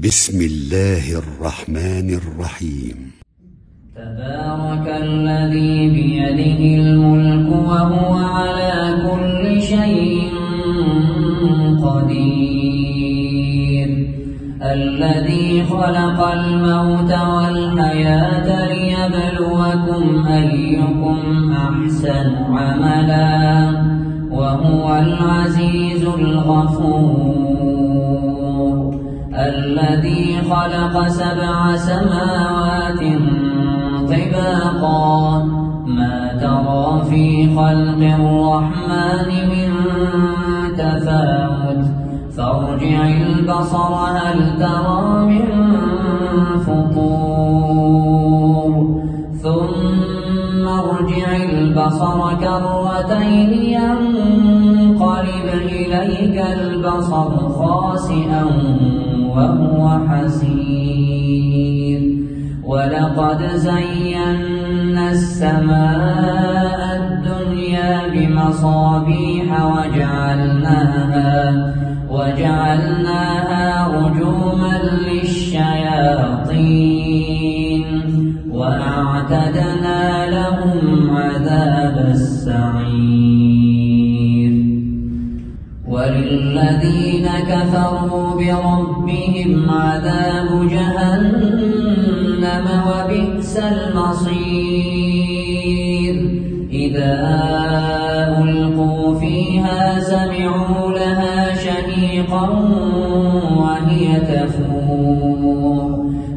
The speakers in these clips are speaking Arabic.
بسم الله الرحمن الرحيم. تبارك الذي بيده الملك وهو على كل شيء قدير. الذي خلق الموت والحياة ليبلوكم أيكم أحسن عملا وهو العزيز الغفور. الذي خلق 7 سماوات طباقا ما ترى في خلق الرحمن من تفاوت فارجع البصر هل ترى من فطور ثم ارجع البصر كرتين ينقلب إليك البصر خاسئا وهو حسير. ولقد زينا السماء الدنيا بمصابيح وجعلناها رجوما للشياطين وأعتدنا لهم عذاب السعير. وللذين كفروا بربهم عذاب جهنم وبئس المصير. إذا ألقوا فيها سمعوا لها شهيقا وهي تفور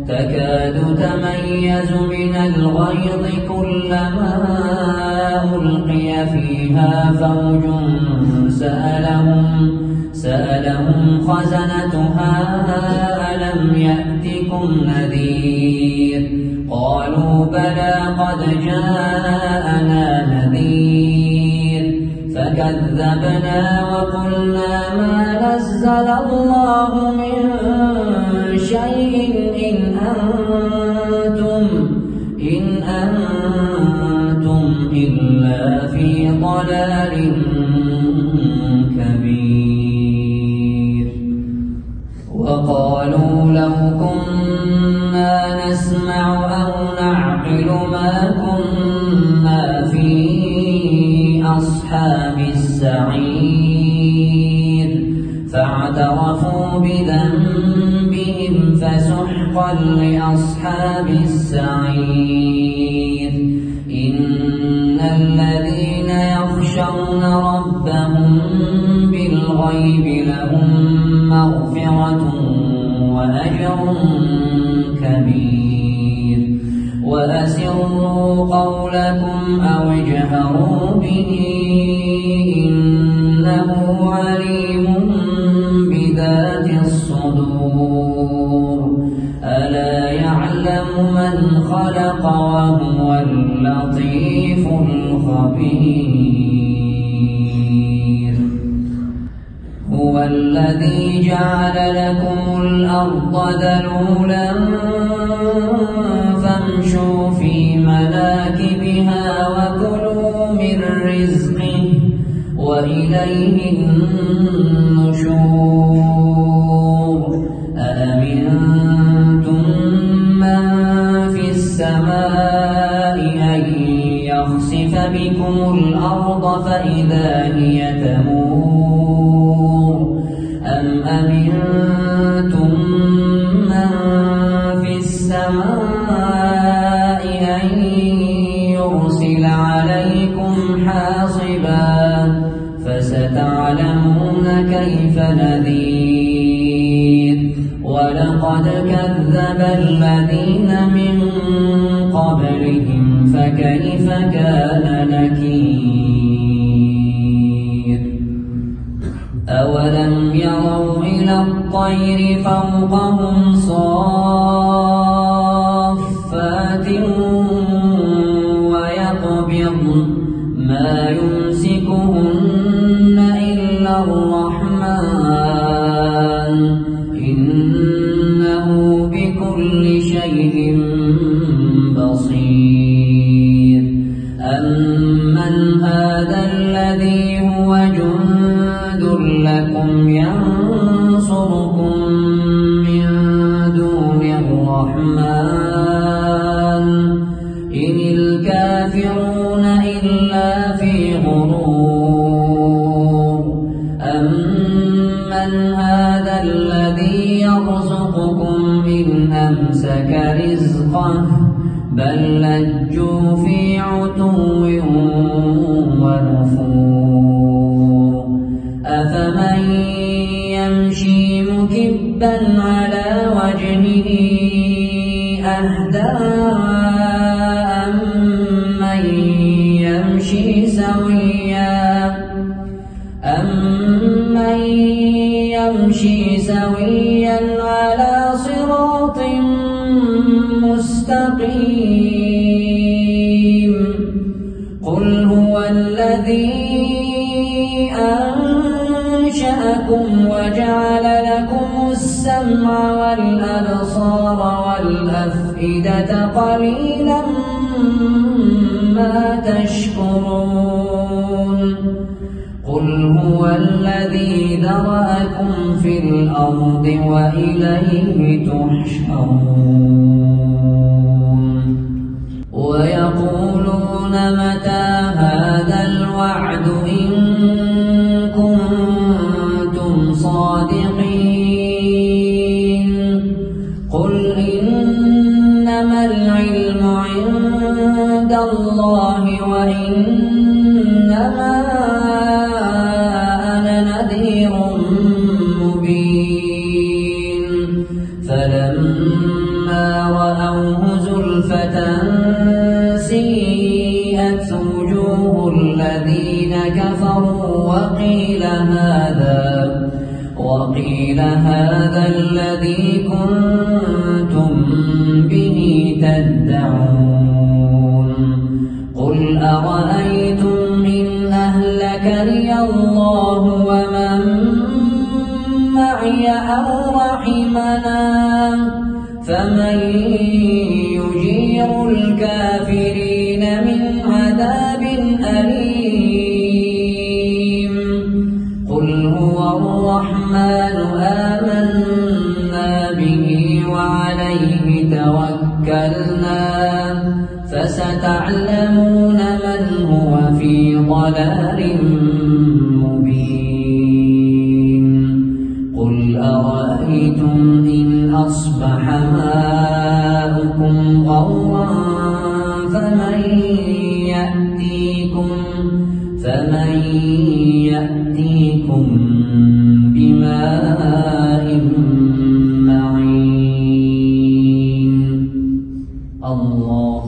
تكاد تميز من الغيظ كلما ألقي فيها فوج سألهم خزنتها ألم يأتكم نذير قالوا بلى قد جاءنا نذير فكذبنا وقلنا ما نزل الله من شيء إن أنتم إلا في ضلال كبير. وقالوا لو كنا نسمع أو نعقل ما كنا في أصحاب السعير فاعترفوا بذنبهم فسحقا لأصحاب السعير. إن الذين يخشون ربهم بالغيب لهم مغفرة وأجر كبير. وأسروا قولكم أو اجهروا به إنه عليم بذات الصدور. ألا يعلم من خلق وهو اللطيف الخبير. هو الذي جعل لكم الأرض ذلولا فامشوا في مناكبها وكلوا من رزقه وإليه النشور. أأمنتم من في السماء أن يخسف بكم الأرض فإذا هي تمور أم أمنتم من في السماء أن يرسل عليكم حاصبا فستعلمون كيف نذير. ولقد كذب الذين من قبلهم فكيف كان نكير. أولم يروا إلى الطير فوقهم صافات ويقبضن ما يمسكهن إلا الرحمن إنه بكل شيء بصير. أمن هذا الذي هو جند لكم ينصركم من يرزقكم إن أمسك رزقه بل لجوا في عتو ونفور أفمن يمشي مكبا على وجهه أهدى أمن يمشي سويا على صراط مستقيم قل هو الذي أنشأكم وجعل لكم السمع والأبصار والأفئدة قليلا ما تشكرون قل هو الذي ذرأكم في الأرض وإليه تحشرون ويقولون متى هذا الوعد إن كنتم صادقين قل إنما العلم عند الله وإنما أنا نذير مبين فلما رأوه زلفة سيئت وجوه الذين كفروا وقيل هذا الذي كنتم به تدعون قل أرأيتم إن أهلكني الله ومن معي أو رحمنا فمن يجير الكافرين من عذاب أليم قل هو الرحمن آمنا به وعليه توكلنا فستعلمون من هو في ضلال مبين قل أرأيتم إن أصبح ماؤكم غورا فمن يأتيكم بماء معين الله